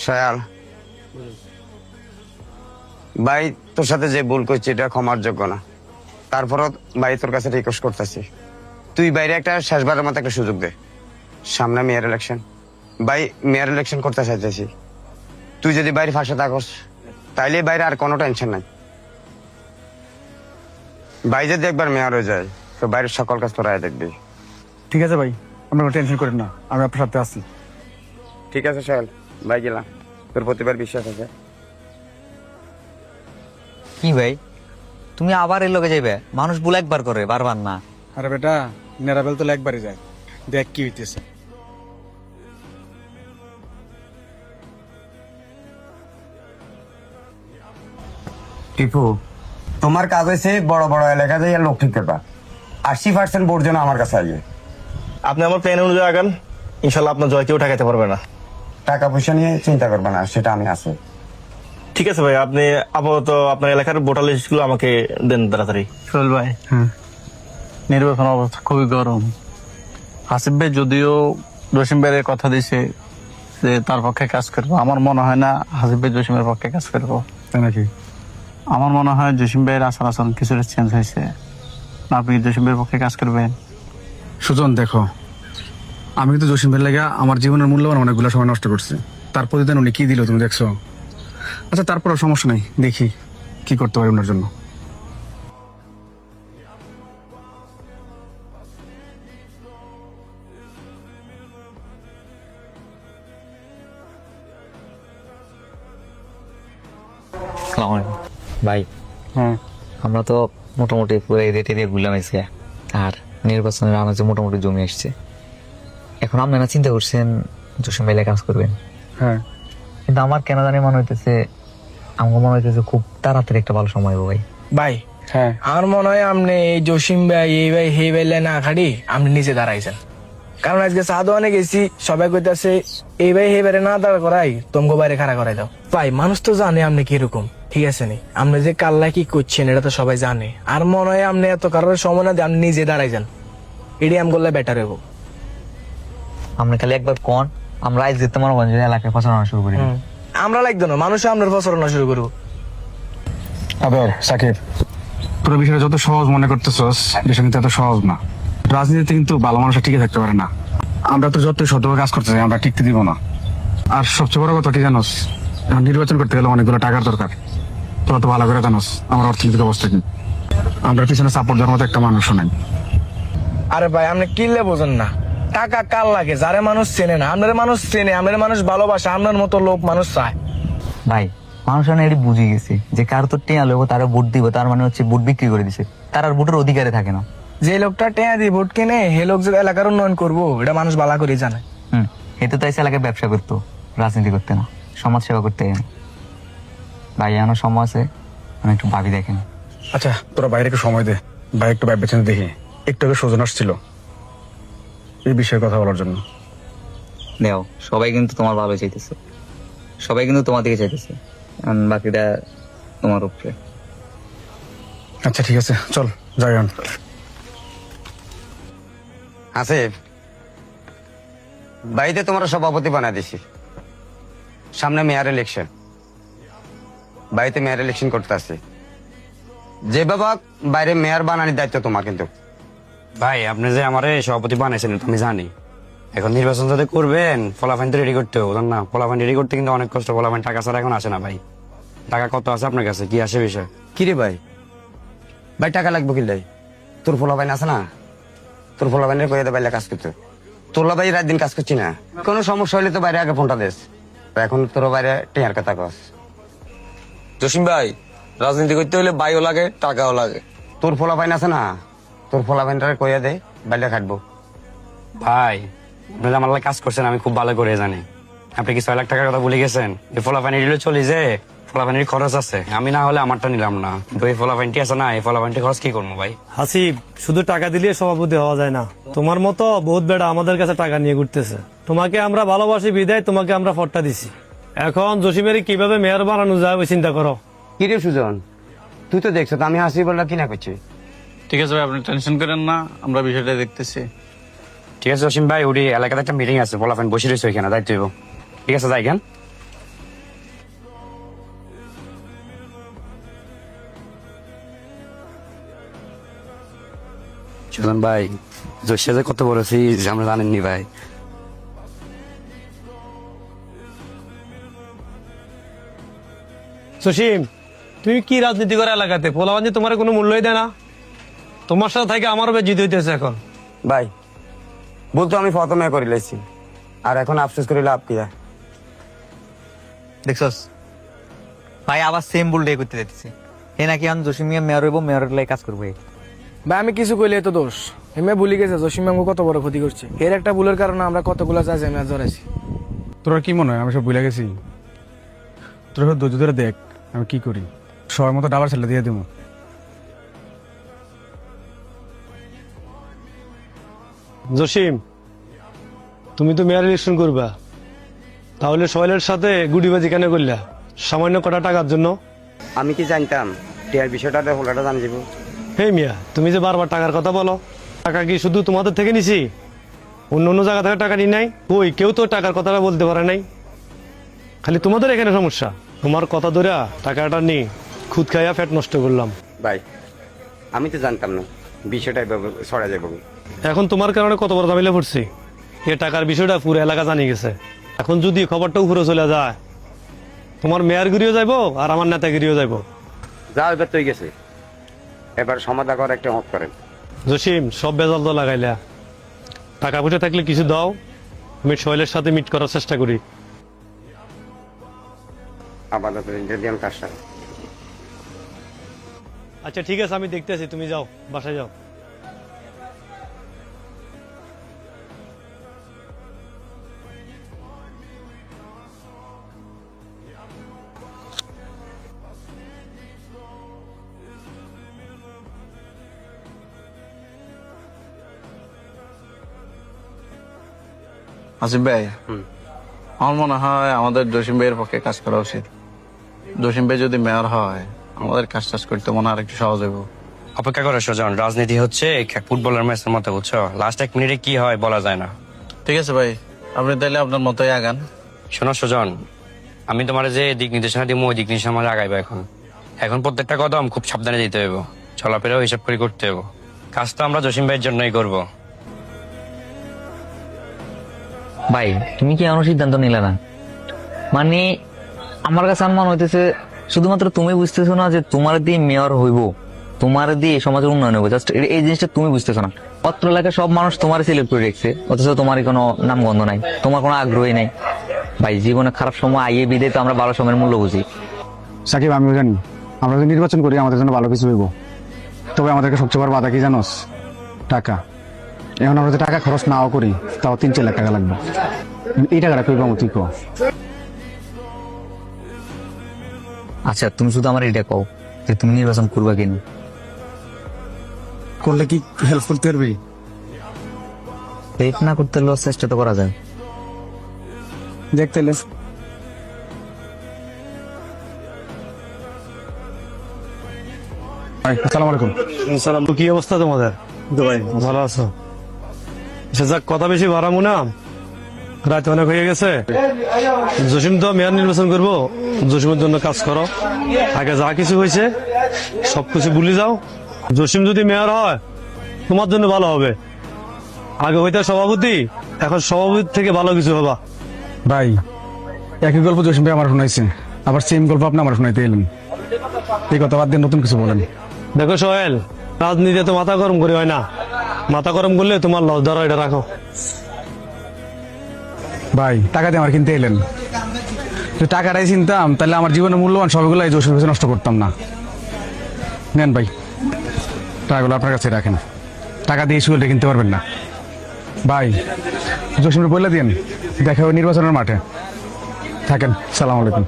শায়াল ভাই, তোর সাথে যে ভুল করছি এটা ক্ষমার যোগ্য না। তারপরও ভাই তোর কাছে রিকোয়েস্ট করতেছি, তুই বাইরে একটা শেষবারের মতো একটা সুযোগ দে। সামনে মেয়র ইলেকশন, ভাই মেয়র ইলেকশন করতে চাইতেছি। তুই যদি বাইরে ফাঁসে থাকস তাইলে বাইরে আর কোনো টেনশন নাই। ভাই যদি একবার মেয়র হয়ে যায় তো বাইরের সকল কাজ তোরাই দেখবি। ঠিক আছে ভাই, আপনারা টেনশন করেন না, আমি আপনার সাথে আছি। ঠিক আছে শায়াল ভাই, গেলাম। তোর প্রতিবার বিশ্বাস আছে। কি ভাই, তুমি আবার এর লগে যাইবে? মানুষ ভুল একবার করে, বারবার না। আরে বেটা, নেরাবেল তো একবারই যায়, দেখ কি হইতেছে। টিপু, তোমার কাজ হয়েছে বড় বড় এলাকা যাই লোক ঠিক করবা। 80% ভোট যেন আমার কাছে আসবে। আপনি আমার প্ল্যান অনুযায়ী আগান, ইনশাল্লাহ আপনার জয় কেউ ঠেকাইতে পারবে না। টাকা পয়সা নিয়ে চিন্তা করবে না, সেটা আমি আছি। ঠিক আছে ভাই, আপনি আপাতত আপনার এলাকার ভোটার লিস্ট গুলো আমাকে দেন তাড়াতাড়ি। সোহেল ভাই, নির্বাচন অবস্থা খুবই গরম। হাসিব ভাই যদিও জসিম ভাইয়ের কথা দিছে যে তার পক্ষে কাজ করবো, আমার মনে হয় না হাসিব ভাই জসিমের পক্ষে কাজ করবো। তাই নাকি? আমার মনে হয় জসিম ভাইয়ের আচার আচরণ কিছুটা চেঞ্জ হয়েছে। আপনি জসিম ভাইয়ের পক্ষে কাজ করবেন? সুজন দেখো, আমি কিন্তু জসিম ভাইয়ের লাগা আমার জীবনের মূল্যবান অনেকগুলো সময় নষ্ট করছি। তার প্রতিদিন উনি কি দিল তুমি দেখছো? আচ্ছা তারপরও সমস্যা নেই, দেখি কি করতে পারি ওনার জন্য। আসসালামু আলাইকুম ভাই। হ্যাঁ, আমরা তো মোটামুটি পুরো এরিয়া টেরিয়া ঘুরলাম এসে, আর নির্বাচনের আনাজে মোটামুটি জমি আসছে। এখন আপনারা চিন্তা করছেন জসিম ভাইলে কাজ করবেন, হ্যাঁ। কিন্তু আমার কেন জানি মনে হইতেছে, আমার মনে হইতেছে খুব তাড়াতাড়ি একটা ভালো সময় হবে ভাই। ভাই হ্যাঁ, আমার মনে হয় আপনি এই জসিম ভাই এই ভাই হে ভাইলে না খাড়ি আপনি নিজে দাঁড়াইছেন। কারণ আজকে চা দোকানে গেছি, সবাই কইতাছে এই ভাই হে বাইরে না দাঁড়া করাই তোমাকে বাইরে খাড়া করাই দাও। ভাই মানুষ তো জানে আপনি কিরকম, ঠিক আছে নি? আপনি যে কাল্লা কি করছেন এটা তো সবাই জানে। আর মনে হয় আপনি এত কারোর সময় না দিয়ে আপনি নিজে দাঁড়াই যান, এটি আম করলে বেটার হবো। আমরা খালি একবার কোন আমরা আজ যেতে মনে করেন এলাকায় প্রচারণা শুরু করি। আমরা লাগতো না, মানুষ আপনার প্রচারণা শুরু করবো। আবার সাকিব, পুরো বিষয়টা যত সহজ মনে করতেছস, বিষয় কিন্তু এত সহজ না। রাজনীতিতে কিন্তু ভালো মানুষ টিকে থাকতে পারে না। আমরা তো যতই সতর্ক কাজ করতে চাই, আমরা টিকতে দিব না। আর সবচেয়ে বড় কথা কি জানোস, এখন নির্বাচন করতে গেলে অনেকগুলো টাকার দরকার। তোরা তো ভালো করে জানোস আমার অর্থনৈতিক অবস্থা কি। আমরা পিছনে সাপোর্ট দেওয়ার মতো একটা মানুষও নাই। আরে ভাই আপনি কিনলে বোঝেন না, টাকা কার লাগে? যারে মানুষ চেনে না, আপনার মানুষ চেনে, আপনার মানুষ ভালোবাসে, আপনার মতো লোক মানুষ চায়। ভাই মানুষ এটি বুঝে গেছে যে কার তো টেয়া লোক তারা ভোট দিব, তার মানে হচ্ছে ভোট বিক্রি করে দিছে, তার আর ভোটের অধিকারে থাকে না। যে লোকটা টেয়া দিয়ে ভোট কিনে হে লোক যে এলাকার উন্নয়ন করবো এটা মানুষ ভালো করে জানে। এতে তো এসে এলাকায় ব্যবসা করতো, রাজনীতি করতে না, সমাজ সেবা করতে। ভাই এমন সময় আছে, আমি একটু ভাবি দেখেন। আচ্ছা তোরা বাইরে একটু সময় দে, ভাই একটু ভাই বেছে দেখি। একটু আগে সজন আসছিল এই বিষয়ে কথা বলার জন্য। দেও, সবাই কিন্তু তোমার ভালো চাইতেছে, সবাই কিন্তু তোমার দিকে চাইতেছে, বাকিটা তোমার উপরে। আচ্ছা ঠিক আছে, চল যাই। আসিফ, বাড়িতে তোমার সভাপতি বানাই দিছি। সামনে মেয়র ইলেকশন, বাড়িতে মেয়র ইলেকশন করতে আসছি। যে বাবা বাইরে মেয়র বানানোর দায়িত্ব তোমার। কিন্তু ভাই আপনি যে আমার সভাপতি বানাইছেন আমি জানি, এখন নির্বাচন যাতে করবেন ফলাফাইন তো রেডি করতে হবে না। ফলাফাইন রেডি করতে কিন্তু অনেক কষ্ট। ফলাফাইন টাকা ছাড়া এখন আসে না ভাই। টাকা কত আছে আপনার কাছে, কি আসে বিষয়? কিরে ভাই, ভাই টাকা লাগবে কি লাই? তোর ফলাফাইন আছে না, তোর ফলাফাইনের কয়ে দে বাইরে কাজ করতে। তোলা ভাই রাত দিন কাজ করছি না, কোনো সমস্যা হলে তো বাইরে আগে ফোনটা দেস। এখন তোর বাইরে টেয়ার কথা কস। জসিম ভাই, রাজনীতি করতে হলে বাইও লাগে, টাকাও লাগে। তোর ফলাফাইন আছে না, তোর ফলাফাইনটা কয়ে দে বাইরে খাটবো। ভাই আপনি যে আমার লাগে কাজ করছেন আমি খুব ভালো করে জানি। আপনি কি 6 লাখ টাকার কথা ভুলে গেছেন? এই ফলাফাইন এগুলো চলে যে ফলাফাইনের খরচ আছে, আমি না হলে আমারটা নিলাম না। কিন্তু এই ফলাফাইনটি আছে না, এই ফলাফাইনটি খরচ কি করবো ভাই? হাসিব, শুধু টাকা দিলে সভাপতি হওয়া যায় না। তোমার মতো বহুত বেড়া আমাদের কাছে টাকা নিয়ে ঘুরতেছে। তোমাকে আমরা ভালোবাসি বিদায় তোমাকে আমরা ফটটা দিছি। এখন জসিমের কিভাবে মেয়র বানানো যায় ওই চিন্তা করো। কিরে সুজন, তুই তো দেখছো তো আমি হাসি বললা কি না করছি। ঠিক আছে ভাই, আপনি টেনশন করেন না, আমরা বিষয়টা দেখতেছি। ঠিক আছে জসিম ভাই, ওই এলাকাতে একটা মিটিং আছে, ফলাফাইন বসে রয়েছে ওইখানে দায়িত্ব হইব। ঠিক আছে যাই কেন। সুজন ভাই জোশে যে কত বড় সিজ আমরা জানেননি ভাই। জসিম, তুমি কি রাজনীতি করে এলাকাতে? পোলাবান তোমার কোনো মূল্যই দেয় না। তোমার সাথে থেকে আমারও বেশ জিত হইতেছে এখন। ভাই বলতো আমি প্রথমে করে লাইছি, আর এখন আফসোস করে লাভ কি? দেখছস ভাই আবার সেম ভুলটাই করতে যাচ্ছে। হে নাকি এখন জসিম মিয়া মেয়র হইব, মেয়রের লাই কাজ করবো। ভাই আমি কিছু কইলে তো দোষ। হেমে ভুলে গেছে জসিম বাবু কত বড় ক্ষতি করছে। এর একটা ভুলের কারণে আমরা কতগুলা চাষি আমি জড়াইছি। তোরা কি মনে হয় আমি সব ভুলে গেছি? তোরা সব ধৈর্য ধরে দেখ আমি কি করি, সময় মতো ডাবার ছেলে দিয়ে দেবো। জসিম, তুমি তো মেয়র ইলেকশন করবা, তাহলে সোহেলের সাথে গুডিবাজি কেন করলা? সামান্য কটা টাকার জন্য? আমি কি জানতাম টিয়ার বিষয়টা হোলাটা জানি যাবো? হে মিয়া, তুমি যে বারবার টাকার কথা বলো, টাকা কি শুধু তোমাদের থেকে নিছি? অন্য অন্য জায়গা থেকে টাকা নিই নাই? ওই কেউ তো টাকার কথাটা বলতে পারে নাই। খালি তোমাদের এখানে সমস্যা। তোমার কথা ধরে টাকাটা নিয়ে খুদ খাইয়া ফ্যাট নষ্ট করলাম। ভাই আমি তো জানতাম না বিষয়টা এভাবে ছড়া যাবো। এখন তোমার কারণে কত বড় ঝামেলা পড়ছি। এ টাকার বিষয়টা পুরো এলাকা জানিয়ে গেছে। এখন যদি খবরটা উপরে চলে যায়, তোমার মেয়রগিরিও যাইবো আর আমার নেতাগিরিও যাইবো। যা এবার তো গেছে, এবার সমাধা করে একটা হক করেন। জসিম, সব বেজাল তো লাগাইলা। টাকা পয়সা থাকলে কিছু দাও, আমি সোহেলের সাথে মিট করার চেষ্টা করি। আপাতত ইন্টারভিউ কাজটা। আচ্ছা ঠিক আছে, আমি দেখতেছি, তুমি যাও, বাসায় যাও। আসিফ ভাই, আমার মনে হয় আমাদের জসিম ভাইয়ের পক্ষে কাজ করা উচিত। জসিম ভাই যদি মেয়র হয় আমাদের কাজ টাজ করতে মনে হয় একটু সহজ হইব। অপেক্ষা করে সুজন, রাজনীতি হচ্ছে ফুটবলের ম্যাচের মতো, বুঝছো? লাস্ট 1 মিনিটে কি হয় বলা যায় না। ঠিক আছে ভাই, আপনি তাইলে আপনার মতোই আগান। শোনো সুজন, আমি তোমার যে দিক নির্দেশনা দিব ওই দিক নির্দেশনা আমার আগাইবো। এখন প্রত্যেকটা কদম খুব সাবধানে দিতে হইব, চলাফেরাও হিসাব করে করতে হইব। কাজটা আমরা জসিম ভাইয়ের জন্যই করব। ভাই তুমি কি এমন সিদ্ধান্ত নিলে না? মানে আমার কাছে আমার মনে হইতেছে শুধুমাত্র তুমি বুঝতেছো না যে তোমার দিয়ে মেয়র হইব, তোমার দিয়ে সমাজের উন্নয়ন হইব। জাস্ট এই জিনিসটা তুমি বুঝতেছো না। অত্র এলাকায় সব মানুষ তোমার সিলেক্ট করে রেখেছে, অথচ তোমারই কোনো নামগন্ধ নাই, তোমার কোনো আগ্রহী নাই। ভাই জীবনে খারাপ সময় আইয়ে বিদে তো আমরা ভালো সময়ের মূল্য বুঝি। সাকিব, আমিও জানি আমরা যদি নির্বাচন করি আমাদের জন্য ভালো কিছু হইব, তবে আমাদেরকে সবচেয়ে বড় বাধা কি জানোস? টাকা। এখন আমরা যদি টাকা খরচ নাও করি তাও 3-4 লাখ টাকা লাগবে। এই টাকাটা কই পাবো তুই কো? আচ্ছা তুমি শুধু আমার এটা কও যে তুমি নির্বাচন করবা কিনা। করলে কি হেল্প করতে পারবি? হেল্প না করতে হলেও চেষ্টা তো করা যায়। দেখতে আসসালামু আলাইকুম। সালাম। কি অবস্থা তোমাদের? ভালো আছো? আচ্ছা যাক, কথা বেশি বাড়াবো না, রাত অনেক হয়ে গেছে। জসিম তো মেয়র নির্বাচন করবো, জসিমের জন্য কাজ করো। আগে যা কিছু হয়েছে সবকিছু ভুলে যাও। জসিম যদি মেয়র হয় তোমার জন্য ভালো হবে। আগে হইতে সভাপতি, এখন সভাপতি থেকে ভালো কিছু হবা। ভাই একই গল্প জসিম ভাই আমার শোনাইছে, আবার সেম গল্প আপনি আমার শোনাইতে এলেন। এই কথা বাদ দিয়ে নতুন কিছু বলেন। দেখো সোহেল, রাজনীতিতে তো মাথা গরম করে হয় না। মাথা গরম করলে তোমার লস ধরো, এটা রাখো। ভাই টাকা দিয়ে আমার কিনতে এলেন, যদি টাকাটাই চিনতাম তাহলে আমার জীবনের মূল্যবান সবগুলো এই জসিম নষ্ট করতাম না। নেন ভাই, টাকাগুলো আপনার কাছে রাখেন, টাকা দিয়ে স্কুলটা কিনতে পারবেন না। ভাই জসিমকে বলে দিন দেখা হবে নির্বাচনের মাঠে। থাকেন, সালাম আলাইকুম।